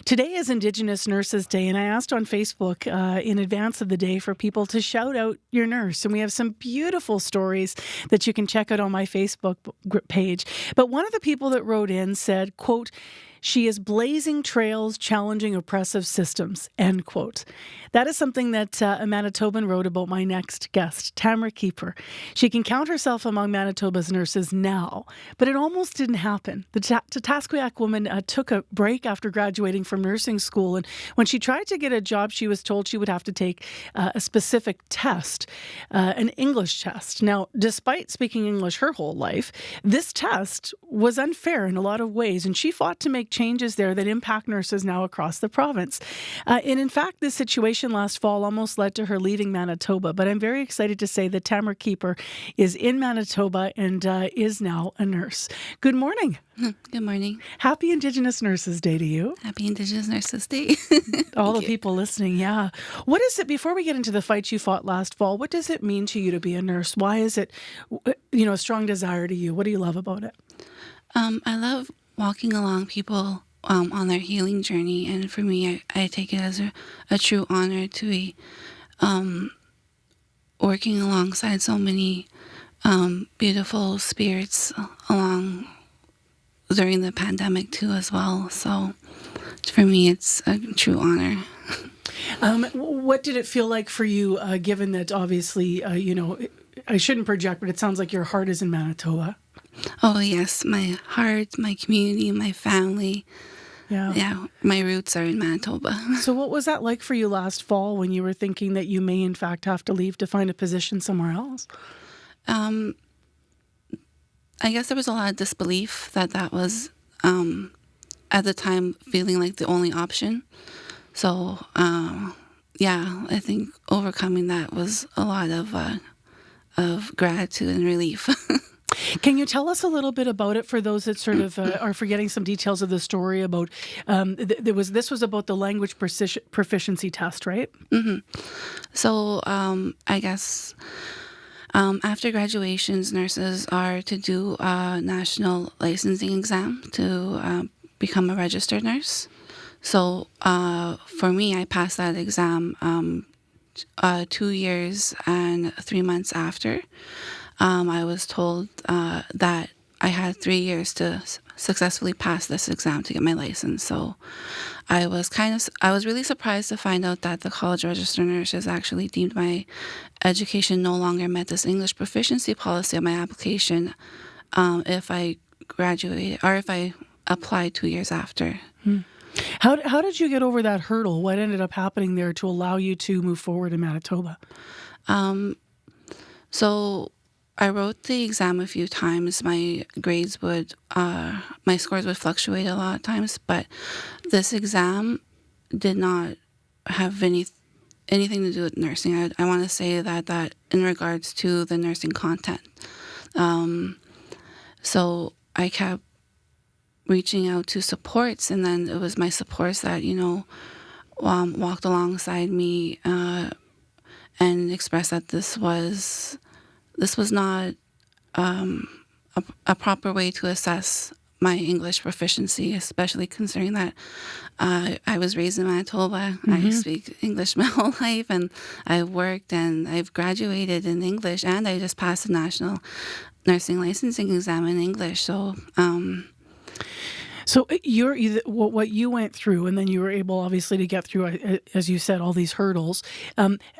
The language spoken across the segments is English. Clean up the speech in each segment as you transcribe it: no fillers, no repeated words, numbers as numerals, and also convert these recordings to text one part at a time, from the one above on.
Today is Indigenous Nurses Day, and I asked on Facebook in advance of the day for people to shout out your nurse. And we have some beautiful stories that you can check out on my Facebook page. But one of the people that wrote in said, quote, "She is blazing trails, challenging oppressive systems," end quote. That is something that a Manitoban wrote about my next guest, Tamra Keeper. She can count herself among Manitoba's nurses now, but it almost didn't happen. The Tataskweyak woman took a break after graduating from nursing school, and when she tried to get a job, she was told she would have to take a specific test, an English test. Now, despite speaking English her whole life, this test was unfair in a lot of ways, and she fought to make changes there that impact nurses now across the province. And in fact, this situation last fall almost led to her leaving Manitoba. But I'm very excited to say that Tamra Keeper is in Manitoba and is now a nurse. Good morning. Good morning. Happy Indigenous Nurses Day to you. Happy Indigenous Nurses Day. All the people listening, yeah. What is it, before we get into the fight you fought last fall, what does it mean to you to be a nurse? Why is it, a strong desire to you? What do you love about it? I love walking along people on their healing journey, and for me, I take it as a true honor to be working alongside so many beautiful spirits along during the pandemic too as well. So for me, it's a true honor. What did it feel like for you, given that obviously, I shouldn't project, but it sounds like your heart is in Manitoba? Oh, yes. My heart, my community, my family. Yeah, my roots are in Manitoba. So what was that like for you last fall when you were thinking that you may, in fact, have to leave to find a position somewhere else? I guess there was a lot of disbelief that was, at the time, feeling like the only option. So, I think overcoming that was a lot of gratitude and relief. Can you tell us a little bit about it for those that sort of are forgetting some details of the story about, this was about the language proficiency test, right? Mm-hmm. So I guess after graduations, nurses are to do a national licensing exam to become a registered nurse. So for me, I passed that exam 2 years and 3 months after. I was told that I had 3 years to successfully pass this exam to get my license. So I was really surprised to find out that the College of Registered Nurses actually deemed my education no longer met this English proficiency policy on my application if I graduated or if I applied 2 years after. How did you get over that hurdle? What ended up happening there to allow you to move forward in Manitoba? So I wrote the exam a few times. My my scores would fluctuate a lot of times, but this exam did not have anything to do with nursing. I want to say that in regards to the nursing content. So I kept reaching out to supports, and then it was my supports that, walked alongside me and expressed that this was not a proper way to assess my English proficiency, especially considering that I was raised in Manitoba. Mm-hmm. I speak English my whole life, and I've worked and I've graduated in English, and I just passed the national nursing licensing exam in English. So So what you went through, and then you were able, obviously, to get through, as you said, all these hurdles.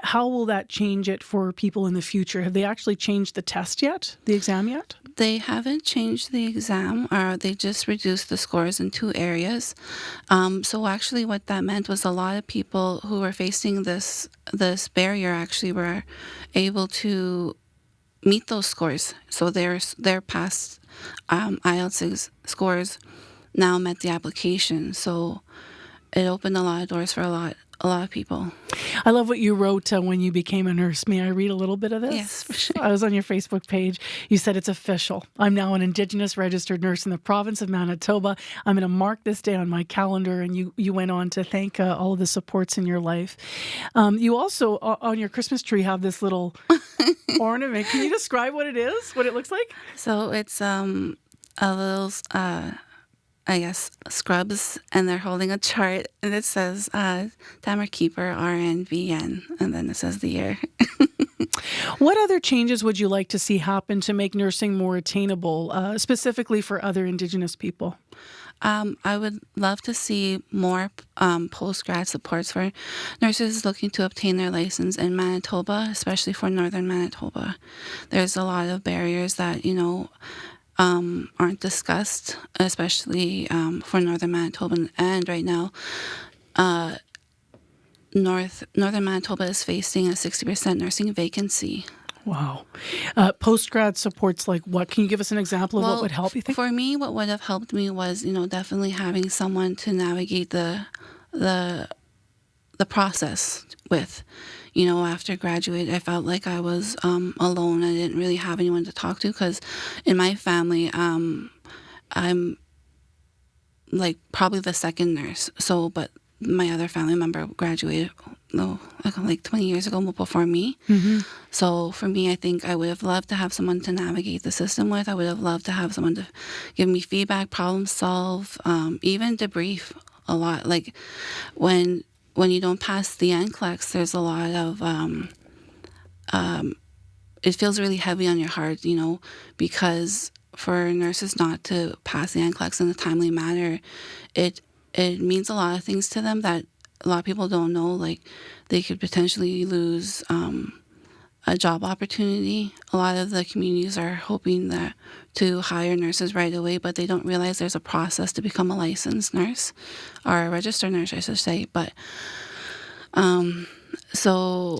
How will that change it for people in the future? Have they actually changed the test yet, the exam yet? They haven't changed the exam, or they just reduced the scores in 2 areas. So actually what that meant was a lot of people who were facing this barrier actually were able to meet those scores. So their past IELTS scores now met the application. So it opened a lot of doors for a lot of people. I love what you wrote when you became a nurse. May I read a little bit of this? Yes, for sure. I was on your Facebook page. You said, "It's official. I'm now an Indigenous registered nurse in the province of Manitoba. I'm going to mark this day on my calendar." And you went on to thank all of the supports in your life. You also, on your Christmas tree, have this little ornament. Can you describe what it is, what it looks like? So it's a little I guess, scrubs, and they're holding a chart, and it says Tamra Keeper, RNVN, and then it says the year. What other changes would you like to see happen to make nursing more attainable, specifically for other Indigenous people? I would love to see more post-grad supports for nurses looking to obtain their license in Manitoba, especially for northern Manitoba. There's a lot of barriers that, aren't discussed, especially for northern Manitoba. And right now, northern Manitoba is facing a 60% nursing vacancy. Wow. Post-grad supports like what? Can you give us an example of what would help, you think? For me, what would have helped me was, definitely having someone to navigate the process with. After graduate, I felt like I was alone. I didn't really have anyone to talk to because in my family, I'm like probably the second nurse. So, but my other family member graduated like 20 years ago before me. Mm-hmm. So for me, I think I would have loved to have someone to navigate the system with. I would have loved to have someone to give me feedback, problem solve, even debrief a lot. Like when you don't pass the NCLEX, there's a lot of it feels really heavy on your heart, because for nurses not to pass the NCLEX in a timely manner, it means a lot of things to them that a lot of people don't know. Like they could potentially lose a job opportunity. A lot of the communities are hoping to hire nurses right away, but they don't realize there's a process to become a licensed nurse, or a registered nurse, I should say. But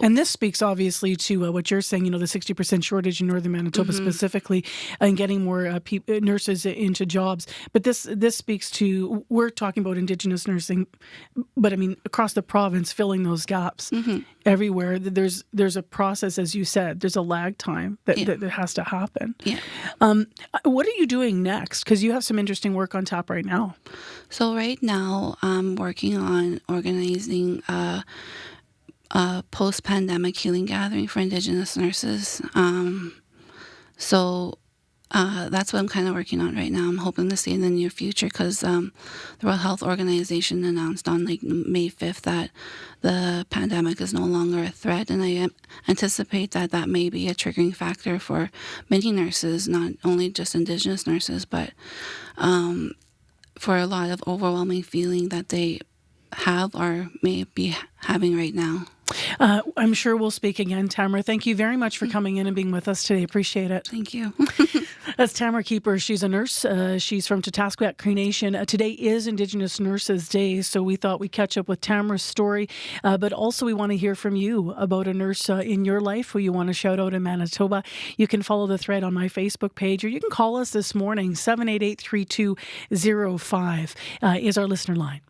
and this speaks obviously to what you're saying, the 60% shortage in northern Manitoba mm-hmm. specifically, and getting more nurses into jobs. But this speaks to, we're talking about Indigenous nursing, but I mean, across the province, filling those gaps mm-hmm. everywhere. There's a process, as you said, there's a lag time that has to happen. Yeah. What are you doing next? Because you have some interesting work on tap right now. So right now, I'm working on organizing a post-pandemic healing gathering for Indigenous nurses. So that's what I'm kind of working on right now. I'm hoping to see in the near future because the World Health Organization announced on like May 5th that the pandemic is no longer a threat, and I anticipate that may be a triggering factor for many nurses, not only just Indigenous nurses, but for a lot of overwhelming feeling that they have or may be having right now. I'm sure we'll speak again, Tamra. Thank you very much for coming in and being with us today. Appreciate it. Thank you. That's Tamra Keeper. She's a nurse. She's from Tataskweyak, Cree Nation. Today is Indigenous Nurses Day, so we thought we'd catch up with Tamra's story, but also we want to hear from you about a nurse in your life who you want to shout out in Manitoba. You can follow the thread on my Facebook page, or you can call us this morning. 788-3205 is our listener line.